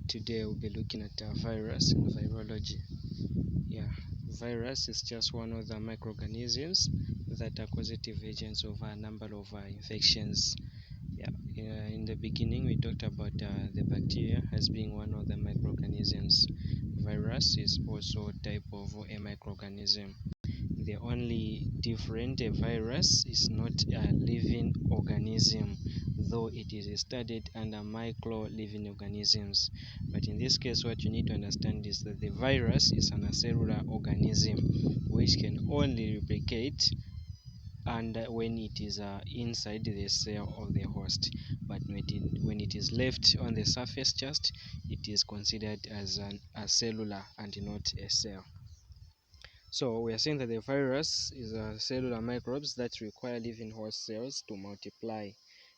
Today we'll be looking at virus and virology. Yeah, virus is just one of the microorganisms that are causative agents of a number of infections. In the beginning we talked about the bacteria as being one of the microorganisms. Virus is also a type of a microorganism. The only different, a virus is not a living organism, though it is studied under micro living organisms. But in this case, what you need to understand is that the virus is an acellular organism which can only replicate and when it is inside the cell of the host, but when it is left on the surface, just it is considered as a cellular and not a cell. So we are saying that the virus is cellular microbes that require living host cells to multiply,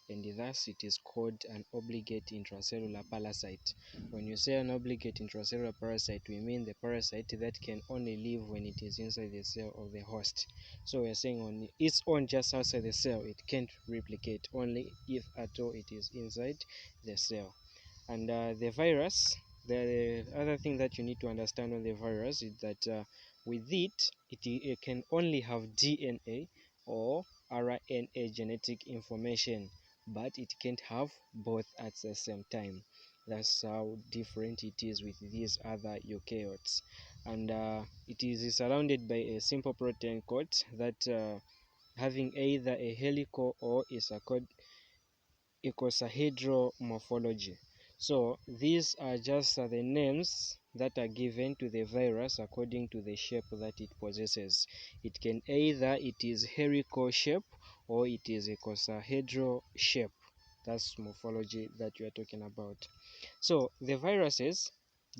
and thus it is called an obligate intracellular parasite. When you say an obligate intracellular parasite, we mean the parasite that can only live when it is inside the cell of the host. So we are saying on its own, just outside the cell, it can't replicate, only if at all it is inside the cell. And the virus, the other thing that you need to understand on the virus is that with it can only have DNA or RNA genetic information, but it can't have both at the same time. That's how different it is with these other eukaryotes. And it is surrounded by a simple protein coat that having either a helical or icosahedral morphology. So these are just the names that are given to the virus according to the shape that it possesses. It can either it is helical shape or it is icosahedral shape. That's morphology that you are talking about. So the viruses,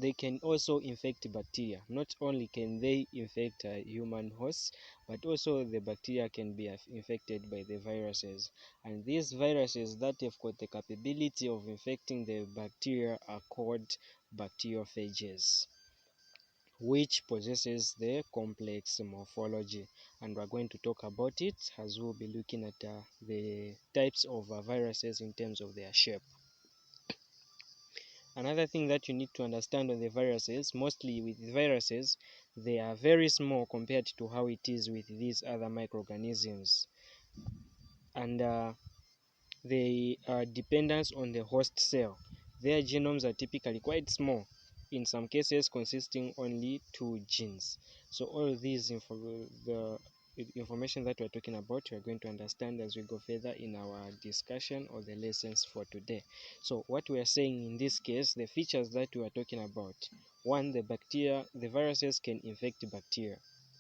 they can also infect bacteria. Not only can they infect human hosts, but also the bacteria can be infected by the viruses. And these viruses that have got the capability of infecting the bacteria are called bacteriophages, which possesses the complex morphology. And we're going to talk about it as we'll be looking at the types of viruses in terms of their shape. Another thing that you need to understand on the viruses, mostly with viruses, they are very small compared to how it is with these other microorganisms. And they are dependent on the host cell. Their genomes are typically quite small, in some cases consisting only 2 genes. So all these the information that we're talking about, we're going to understand as we go further in our discussion of the lessons for today. So what we are saying in this case, the features that we are talking about: one, the viruses can infect bacteria,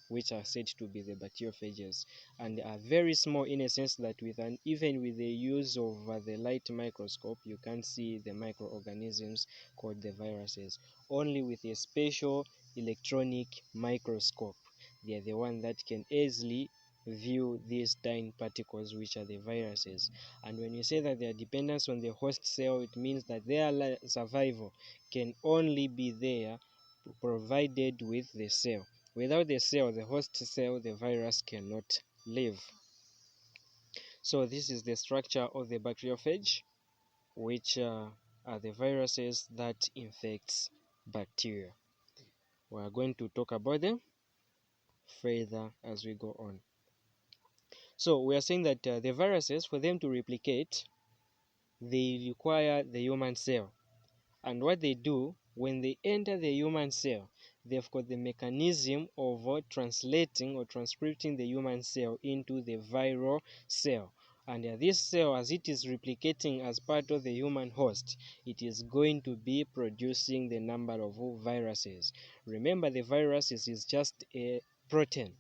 which are said to be the bacteriophages, and are very small in a sense that even with the use of the light microscope, you can't see the microorganisms called the viruses. Only with a special electronic microscope, they are the one that can easily view these tiny particles, which are the viruses. And when you say that their dependence on the host cell, it means that their survival can only be there provided with the cell. Without the cell, the host cell, the virus cannot live. So this is the structure of the bacteriophage, which are the viruses that infects bacteria. We are going to talk about them further as we go on. So we are saying that the viruses, for them to replicate, they require the human cell. And what they do, when they enter the human cell, they've got the mechanism of translating or transcripting the human cell into the viral cell. And this cell, as it is replicating as part of the human host, it is going to be producing the number of viruses. Remember, the virus is just a protein.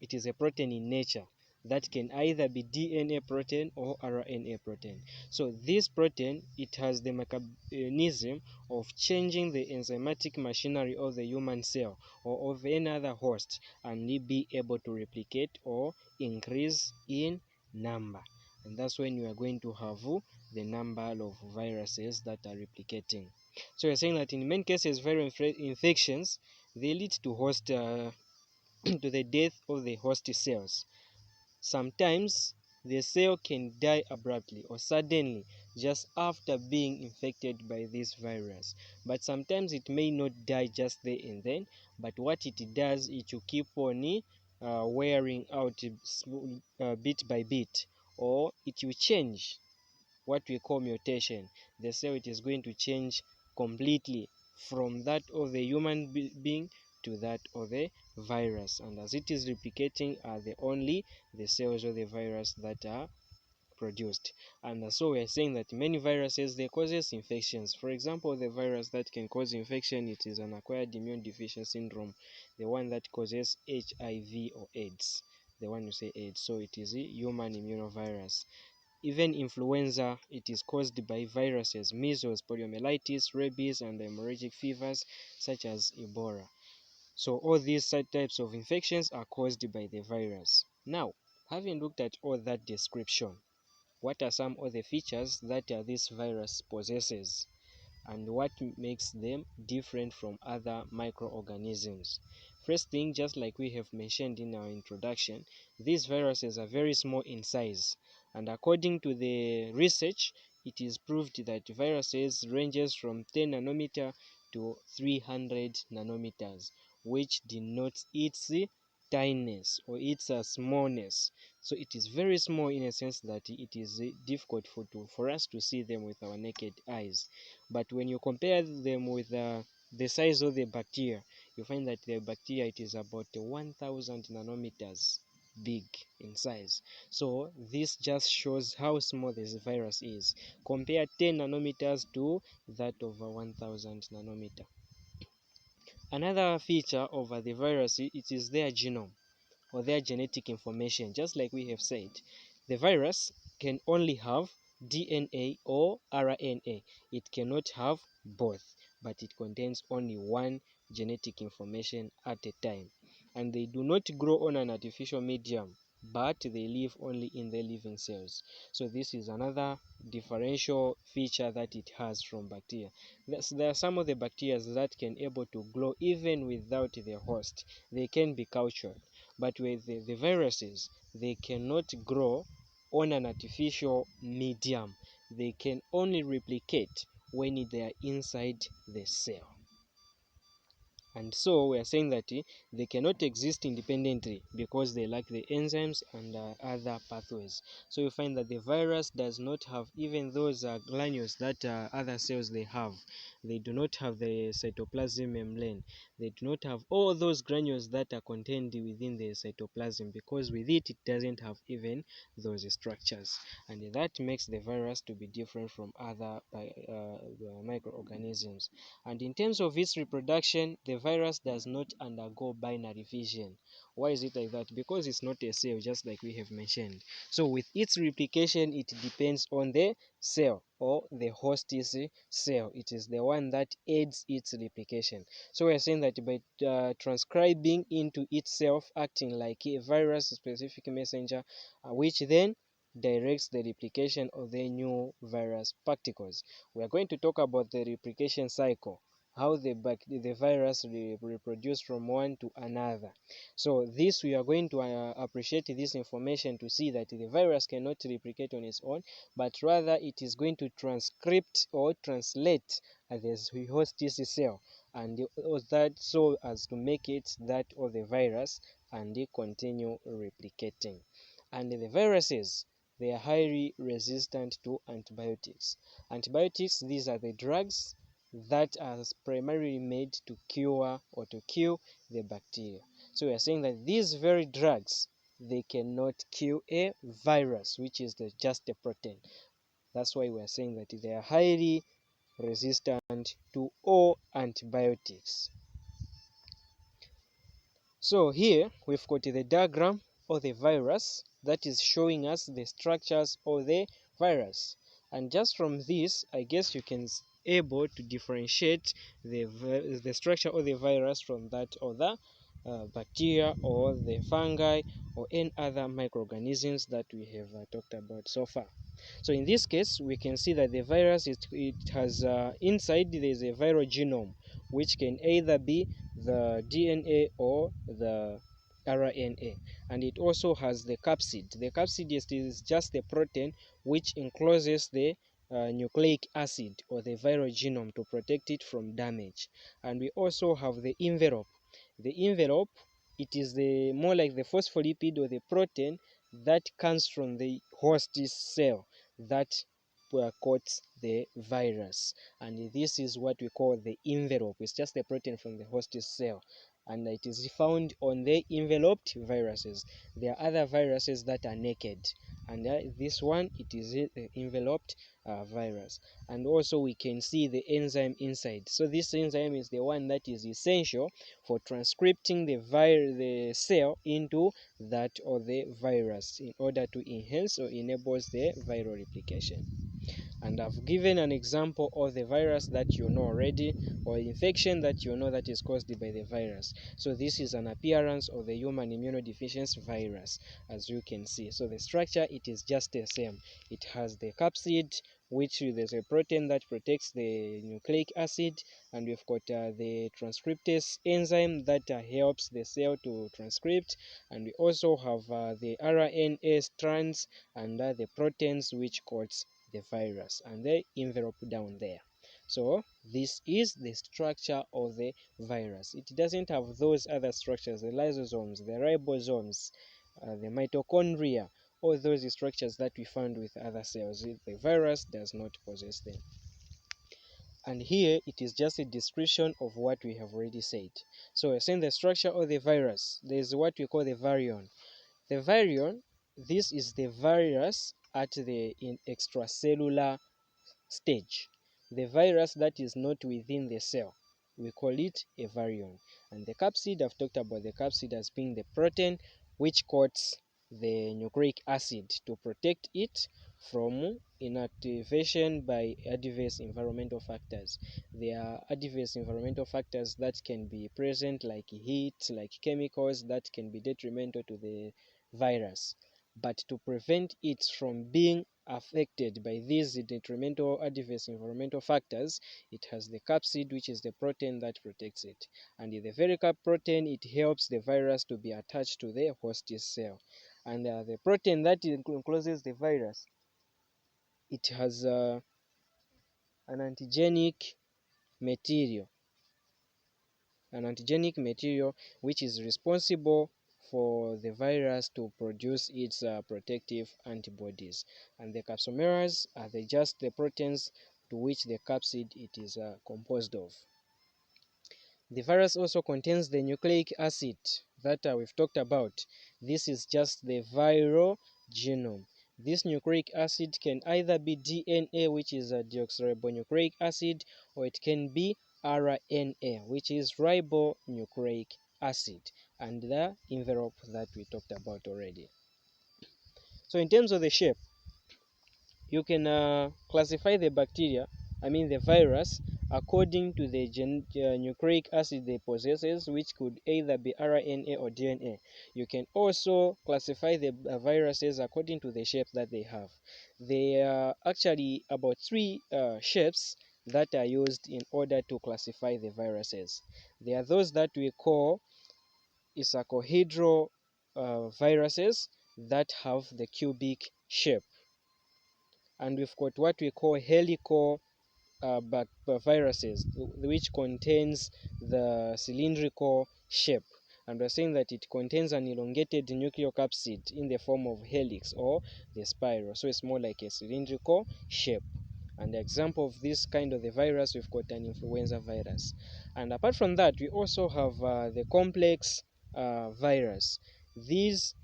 It is a protein in nature that can either be DNA protein or RNA protein. So this protein, it has the mechanism of changing the enzymatic machinery of the human cell or of any other host, and be able to replicate or increase in number. And that's when you are going to have the number of viruses that are replicating. So you're saying that in many cases, viral infections, they lead to to the death of the host cells. Sometimes the cell can die abruptly or suddenly just after being infected by this virus. But sometimes it may not die just there and then, but what it does, it will keep on wearing out bit by bit, or it will change, what we call mutation. The cell, it is going to change completely from that of the human being to that of the virus, and as it is replicating are only the cells of the virus that are produced. And so we are saying that many viruses, they causes infections. For example, the virus that can cause infection, it is an acquired immune deficiency syndrome, the one that causes HIV or AIDS, the one you say AIDS. So it is a human immunovirus. Even influenza, it is caused by viruses, measles, poliomyelitis, rabies, and hemorrhagic fevers such as Ebola. So all these types of infections are caused by the virus. Now, having looked at all that description, what are some of the features that this virus possesses, and what makes them different from other microorganisms? First thing, just like we have mentioned in our introduction, these viruses are very small in size, and according to the research, it is proved that viruses ranges from 10 nanometer to 300 nanometers, which denotes its tinyness or its smallness. So it is very small in a sense that it is difficult for us to see them with our naked eyes. But when you compare them with the size of the bacteria, you find that the bacteria, it is about 1000 nanometers big in size. So this just shows how small this virus is. Compare 10 nanometers to that of 1000 nanometer. Another feature of the virus, it is their genome or their genetic information. Just like we have said, the virus can only have DNA or RNA. It cannot have both, but it contains only one genetic information at a time. And they do not grow on an artificial medium, but they live only in the living cells. So this is another differential feature that it has from bacteria. There are some of the bacteria that can able to grow even without the host. They can be cultured, but with the viruses, they cannot grow on an artificial medium. They can only replicate when they are inside the cell. And so we are saying that they cannot exist independently because they lack the enzymes and other pathways. So you find that the virus does not have even those granules that other cells they have. They do not have the cytoplasm membrane. They do not have all those granules that are contained within the cytoplasm, because with it doesn't have even those structures. And that makes the virus to be different from other microorganisms. And in terms of its reproduction, the virus does not undergo binary fission. Why is it like that? Because it's not a cell, just like we have mentioned. So with its replication, it depends on the cell or the host cell. It is the one that aids its replication. So we are saying that by transcribing into itself, acting like a virus-specific messenger, which then directs the replication of the new virus particles. We are going to talk about the replication cycle, how the virus reproduce from one to another. So this, we are going to appreciate this information to see that the virus cannot replicate on its own, but rather it is going to transcript or translate the host cell, and that so as to make it that of the virus, and they continue replicating. And the viruses, they are highly resistant to antibiotics. Antibiotics, these are the drugs that are primarily made to cure or to kill the bacteria. So we are saying that these very drugs, they cannot kill a virus, which is just a protein. That's why we are saying that they are highly resistant to all antibiotics. So here we've got the diagram of the virus that is showing us the structures of the virus. And just from this, I guess you can able to differentiate the structure of the virus from that of the bacteria or the fungi or any other microorganisms that we have talked about so far. So in this case, we can see that the virus, it has inside there is a viral genome, which can either be the DNA or the RNA, and it also has the capsid. The capsid is just the protein which encloses the nucleic acid or the viral genome to protect it from damage. And we also have the envelope. The envelope, it is the more like the phospholipid or the protein that comes from the host cell that coats the virus, and this is what we call the envelope. It's just the protein from the host cell, and it is found on the enveloped viruses. There are other viruses that are naked, and this one, it is the enveloped virus. And also we can see the enzyme inside. So this enzyme is the one that is essential for transcripting the cell into that of the virus in order to enhance or enables the viral replication. And I've given an example of the virus that you know already, or infection that you know that is caused by the virus. So this is an appearance of the human immunodeficiency virus, as you can see. So the structure, it is just the same. It has the capsid, which there's a protein that protects the nucleic acid, and we've got the transcriptase enzyme that helps the cell to transcript, and we also have the RNA strands and the proteins which coats the virus, and the envelope down there. So this is the structure of the virus. It doesn't have those other structures, the lysosomes, the ribosomes, the mitochondria, all those structures that we found with other cells. The virus does not possess them. And here it is just a description of what we have already said. So we're saying the structure of the virus. There's what we call the virion. The virion, this is the virus at the extracellular stage. The virus that is not within the cell, we call it a virion. And the capsid, I've talked about the capsid as being the protein which coats the nucleic acid to protect it from inactivation by adverse environmental factors. There are adverse environmental factors that can be present, like heat, like chemicals that can be detrimental to the virus. But to prevent it from being affected by these detrimental adverse environmental factors, it has the capsid, which is the protein that protects it. And the very protein, it helps the virus to be attached to the host cell. And the protein that encloses the virus, it has an antigenic material, which is responsible for the virus to produce its protective antibodies. And the capsomeras are just the proteins to which the capsid it is composed of. The virus also contains the nucleic acid that we've talked about. This is just the viral genome. This nucleic acid can either be DNA, which is a deoxyribonucleic acid, or it can be RNA, which is ribonucleic acid, and the envelope that we talked about already. So in terms of the shape, you can classify the bacteria, the virus, according to the nucleic acid they possesses, which could either be RNA or DNA. You can also classify the viruses according to the shape that they have. There are actually about three shapes that are used in order to classify the viruses. There are those that we call icosahedral viruses that have the cubic shape, and we've got what we call helical viruses, which contains the cylindrical shape, and we're saying that it contains an elongated nucleocapsid in the form of helix or the spiral, so it's more like a cylindrical shape. And the example of this kind of the virus, we've got an influenza virus. And apart from that, we also have the complex virus. These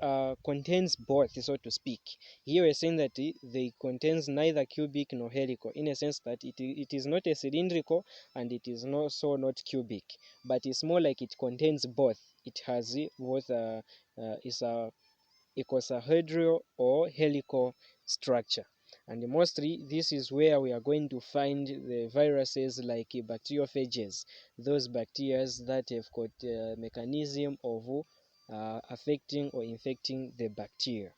contains both, so to speak. Here we're saying that they contains neither cubic nor helical, in a sense that it is not a cylindrical and it is also not cubic, but it's more like it contains both. It has both is a icosahedral or helical structure. And mostly this is where we are going to find the viruses like bacteriophages, those bacteria that have got a mechanism of affecting or infecting the bacteria.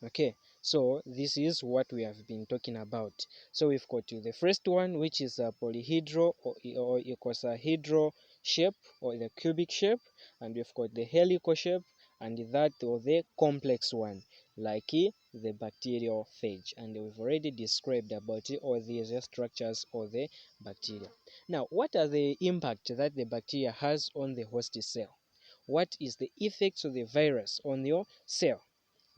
Okay, So this is what we have been talking about. So we've got the first one, which is a polyhedral or icosahedral shape, or the cubic shape, and we've got the helical shape, and that or the complex one, like the bacterial phage. And we've already described about all these structures of the bacteria. Now, what are the impact that the bacteria has on the host cell? What is the effects of the virus on your cell?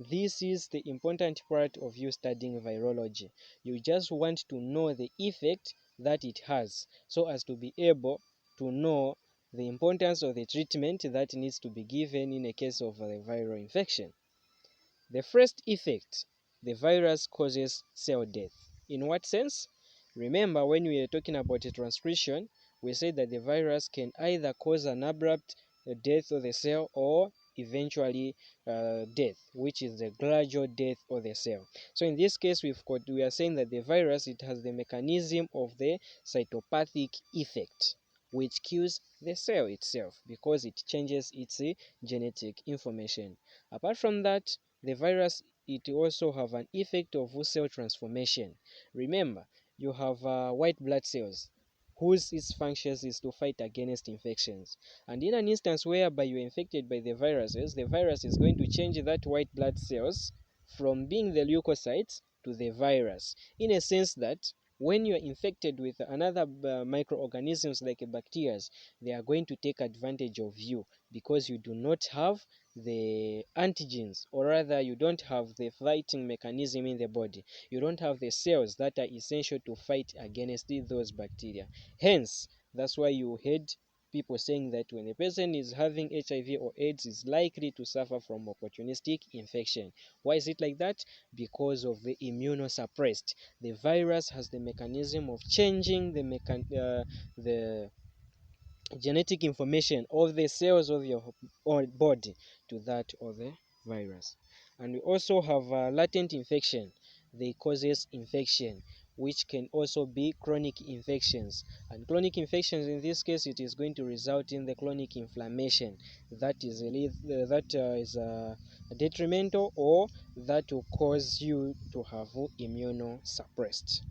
This is the important part of you studying virology. You just want to know the effect that it has, so as to be able to know the importance of the treatment that needs to be given in a case of a viral infection. The first effect, the virus causes cell death. In what sense? Remember, when we are talking about a transcription, we said that the virus can either cause an abrupt death of the cell, or eventually death, which is the gradual death of the cell. So in this case, we are saying that the virus, it has the mechanism of the cytopathic effect, which kills the cell itself because it changes its genetic information. Apart from that, the virus, it also have an effect of cell transformation. Remember, you have white blood cells whose its functions is to fight against infections. And in an instance whereby you're infected by the viruses, the virus is going to change that white blood cells from being the leukocytes to the virus, in a sense that when you're infected with another microorganisms like bacteria, they are going to take advantage of you because you do not have the antigens, or rather you don't have the fighting mechanism in the body. You don't have the cells that are essential to fight against those bacteria. Hence, that's why you heard people saying that when a person is having HIV or AIDS, is likely to suffer from opportunistic infection. Why is it like that? Because of the immunosuppressed. The virus has the mechanism of changing the genetic information of the cells of your body to that of the virus. And we also have latent infection. They causes infection, which can also be chronic infections. And chronic infections, in this case, it is going to result in the chronic inflammation that is detrimental, or that will cause you to have immunosuppressed.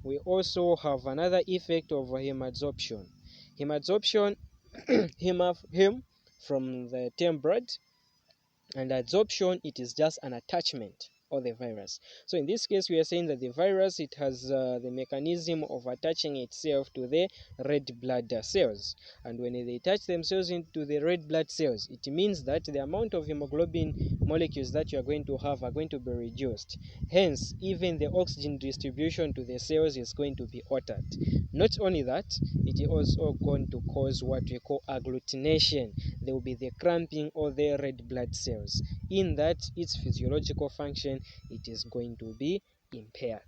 We also have another effect of hemadsorption. Hemadsorption, hem from the term blood, and adsorption, it is just an attachment of the virus. So in this case, we are saying that the virus, it has the mechanism of attaching itself to the red blood cells, and when they attach themselves into the red blood cells, it means that the amount of hemoglobin molecules that you are going to have are going to be reduced. Hence, even the oxygen distribution to the cells is going to be altered. Not only that, it is also going to cause what we call agglutination. There will be the cramping of the red blood cells, in that its physiological function, it is going to be impaired.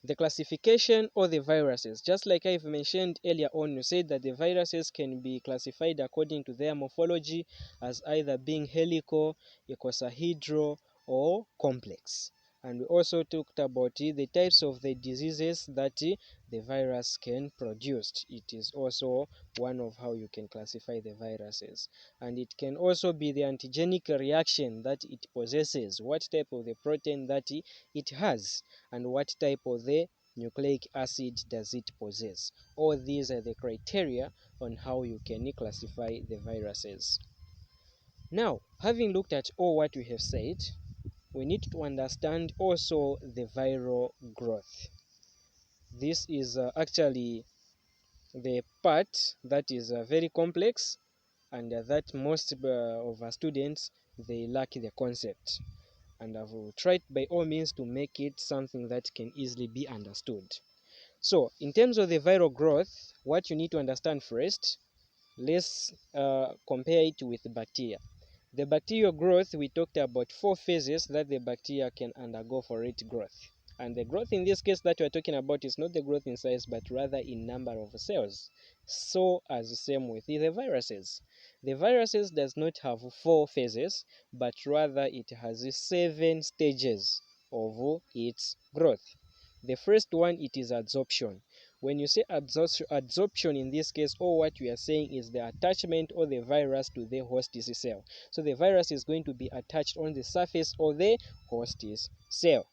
The classification of the viruses, just like I've mentioned earlier on, you said that the viruses can be classified according to their morphology as either being helical, icosahedral, or complex. And we also talked about the types of the diseases that the virus can produce. It is also one of how you can classify the viruses. And it can also be the antigenic reaction that it possesses, what type of the protein that it has, and what type of the nucleic acid does it possess. All these are the criteria on how you can classify the viruses. Now, having looked at all what we have said, we need to understand also the viral growth. This is actually the part that is very complex, and that most of our students, they lack the concept. And I will try by all means to make it something that can easily be understood. So, in terms of the viral growth, what you need to understand first, let's compare it with bacteria. The bacterial growth, we talked about 4 phases that the bacteria can undergo for its growth. And the growth in this case that we're talking about is not the growth in size, but rather in number of cells. So as the same with the viruses. The viruses does not have 4 phases, but rather it has 7 stages of its growth. The first one, it is adsorption. When you say adsorption in this case, all what we are saying is the attachment of the virus to the host cell. So the virus is going to be attached on the surface of the host cell.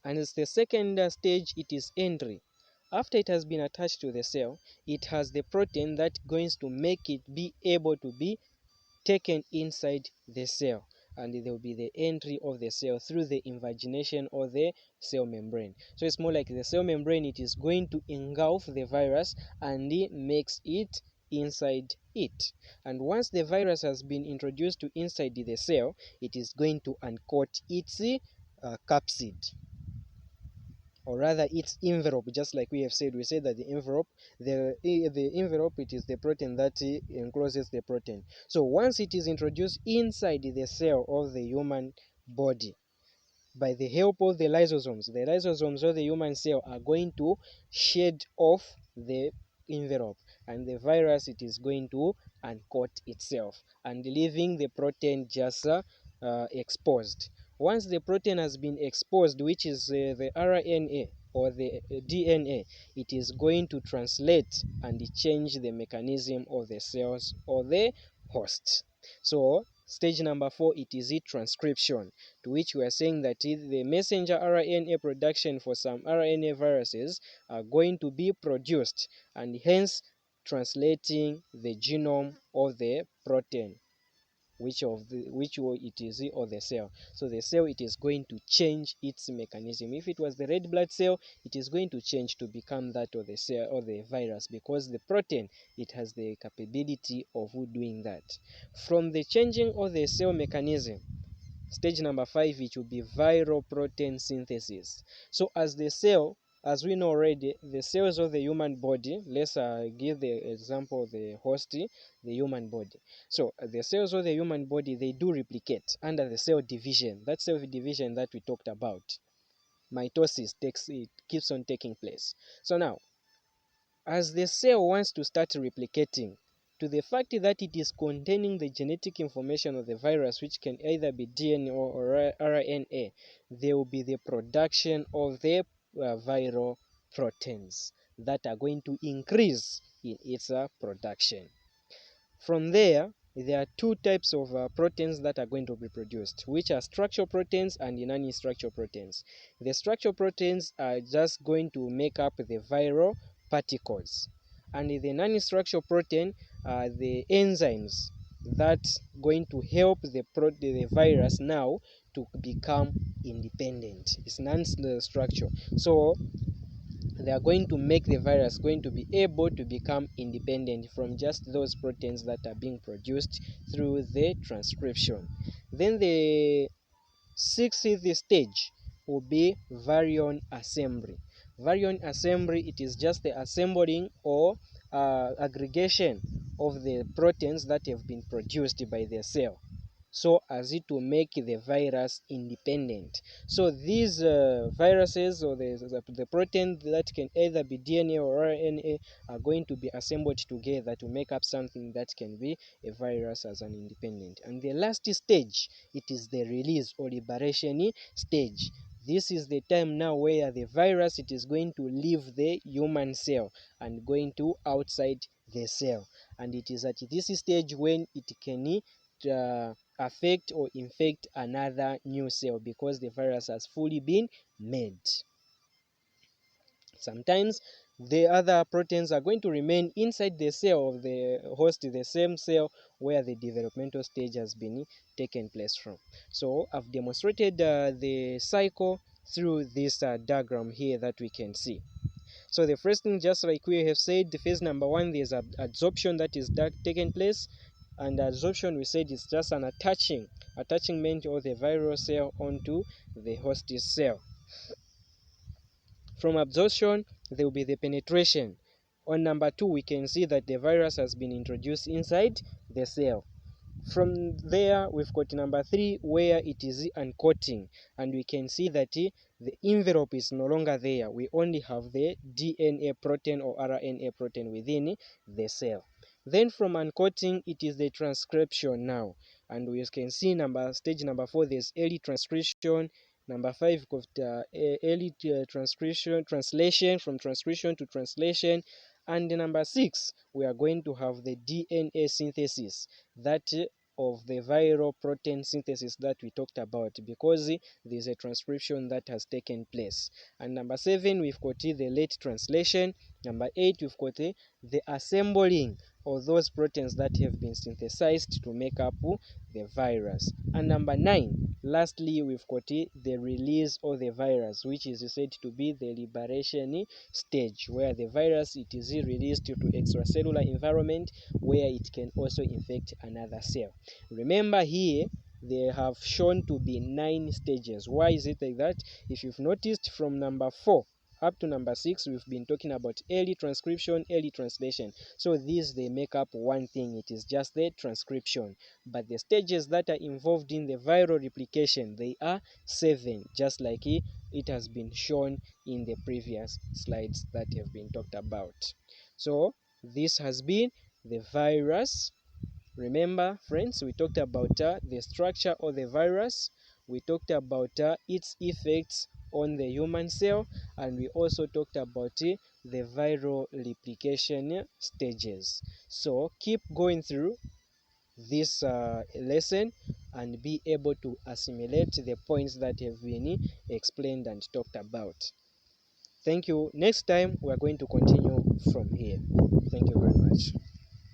And as the second stage, it is entry. After it has been attached to the cell, it has the protein that going to make it be able to be taken inside the cell, and there will be the entry of the cell through the invagination of the cell membrane. So it's more like the cell membrane, it is going to engulf the virus and it makes it inside it. And once the virus has been introduced to inside the cell, it is going to uncoat its capsid, or rather its envelope. Just like we have said, we said that the envelope, the envelope, it is the protein that encloses the protein. So once it is introduced inside the cell of the human body, by the help of the lysosomes of the human cell are going to shed off the envelope, and the virus, it is going to uncoat itself and leaving the protein just exposed. Once the protein has been exposed, which is the RNA or the DNA, it is going to translate and change the mechanism of the cells or the host. So stage number 4, it is transcription, to which we are saying that the messenger RNA production for some RNA viruses are going to be produced, and hence translating the genome of the protein, which it is of the cell. So the cell, it is going to change its mechanism. If it was the red blood cell, it is going to change to become that of the cell or the virus, because the protein, it has the capability of doing that. From the changing of the cell mechanism, stage number 5, it will be viral protein synthesis. So as the cell, as we know already, the cells of the human body, let's give the example of the host, the human body. So the cells of the human body, they do replicate under the cell division. That cell division that we talked about, mitosis, it keeps on taking place. So now, as the cell wants to start replicating, to the fact that it is containing the genetic information of the virus, which can either be DNA or RNA, there will be the production of the viral proteins that are going to increase in its production. From there are two types of proteins that are going to be produced, which are structural proteins and non-structural proteins. The structural proteins are just going to make up the viral particles, and the non-structural protein are the enzymes that's going to help the virus now to become independent. It's non-structural. So they are going to make the virus going to be able to become independent from just those proteins that are being produced through the transcription. Then the sixth stage will be virion assembly. Virion assembly, it is just the assembling or aggregation of the proteins that have been produced by the cell, so as it to make the virus independent. So these viruses, or the protein that can either be DNA or RNA, are going to be assembled together to make up something that can be a virus as an independent. And the last stage, it is the release or liberation stage. This is the time now where the virus, it is going to leave the human cell and going to outside the cell. And it is at this stage when it can affect or infect another new cell, because the virus has fully been made. Sometimes the other proteins are going to remain inside the cell of the host, the same cell where the developmental stage has been taken place from. So I've demonstrated the cycle through this diagram here that we can see. So the first thing, just like we have said, the phase number 1, there's adsorption that is taking place. And adsorption, we said, is just an attachment of the viral cell onto the host cell. From absorption, there will be the penetration. On number 2, we can see that the virus has been introduced inside the cell. From there, we've got number 3, where it is uncoating, and we can see that the envelope is no longer there. We only have the DNA protein or RNA protein within the cell. Then from uncoating, it is the transcription now, and we can see stage number 4, there's early transcription, Number 5, we've got early translation, from transcription to translation. And number 6, we are going to have the DNA synthesis, that of the viral protein synthesis that we talked about, because there's a transcription that has taken place. And number 7, we've got the late translation. Number 8, we've got the assembling of those proteins that have been synthesized to make up the virus. And number 9, lastly, we've got the release of the virus, which is said to be the liberation stage, where the virus, it is released to extracellular environment, where it can also infect another cell. Remember here, they have shown to be 9 stages. Why is it like that? If you've noticed, from number 4 up to number 6, we've been talking about early transcription, early translation. So these, they make up one thing, it is just the transcription. But the stages that are involved in the viral replication, they are 7, just like it has been shown in the previous slides that have been talked about. So this has been the virus. Remember, friends, we talked about the structure of the virus, we talked about its effects on the human cell, and we also talked about the viral replication stages. So keep going through this lesson and be able to assimilate the points that have been explained and talked about. Thank you. Next time we are going to continue from here. Thank you very much.